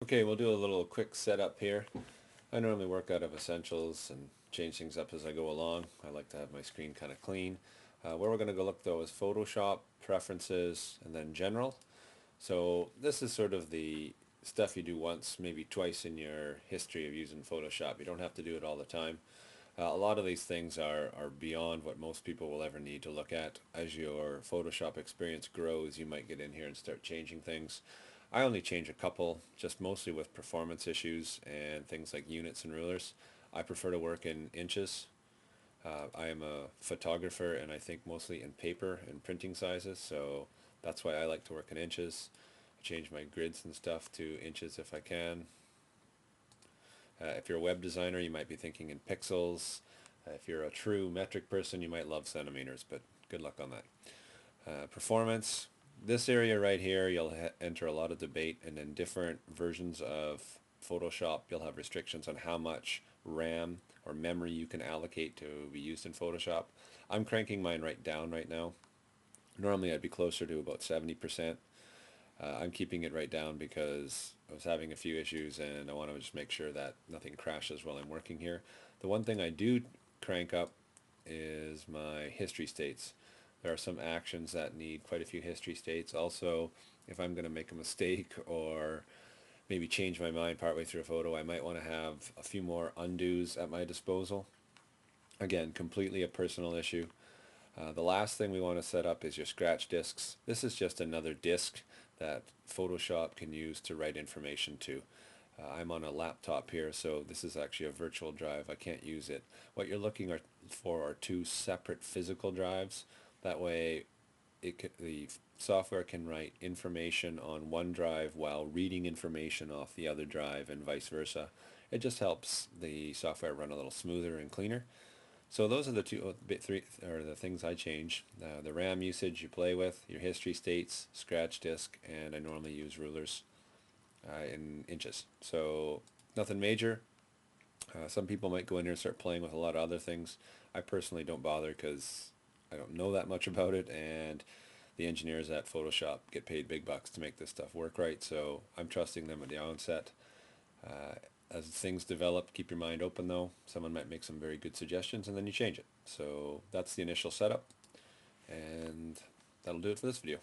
Okay, we'll do a little quick setup here. I normally work out of Essentials and change things up as I go along. I like to have my screen kind of clean. Where we're going to go look though is Photoshop, Preferences, and then General. So this is sort of the stuff you do once, maybe twice in your history of using Photoshop. You don't have to do it all the time. A lot of these things are beyond what most people will ever need to look at. As your Photoshop experience grows, you might get in here and start changing things. I only change a couple, just mostly with performance issues and things like units and rulers. I prefer to work in inches. I am a photographer and I think mostly in paper and printing sizes, so that's why I like to work in inches. I change my grids and stuff to inches if I can. If you're a web designer, you might be thinking in pixels. If you're a true metric person, you might love centimeters, but good luck on that. Performance. This area right here, you'll enter a lot of debate, and in different versions of Photoshop, you'll have restrictions on how much RAM or memory you can allocate to be used in Photoshop. I'm cranking mine right down right now. Normally I'd be closer to about 70%. I'm keeping it right down because I was having a few issues and I want to just make sure that nothing crashes while I'm working here. The one thing I do crank up is my history states. There are some actions that need quite a few history states. Also, if I'm going to make a mistake or maybe change my mind partway through a photo, I might want to have a few more undos at my disposal. Again, completely a personal issue. The last thing we want to set up is your scratch disks. This is just another disk that Photoshop can use to write information to. I'm on a laptop here, so this is actually a virtual drive. I can't use it. What you're looking for are two separate physical drives. That way the software can write information on one drive while reading information off the other drive and vice versa. It just helps the software run a little smoother and cleaner. So those are the three, or the things I change. The RAM usage you play with, your history states, scratch disk, and I normally use rulers in inches. So nothing major. Some people might go in here and start playing with a lot of other things. I personally don't bother because I don't know that much about it, and the engineers at Photoshop get paid big bucks to make this stuff work right, so I'm trusting them at the onset. Uh, as things develop, keep your mind open though. Someone might make some very good suggestions and then you change it. So that's the initial setup, and that'll do it for this video.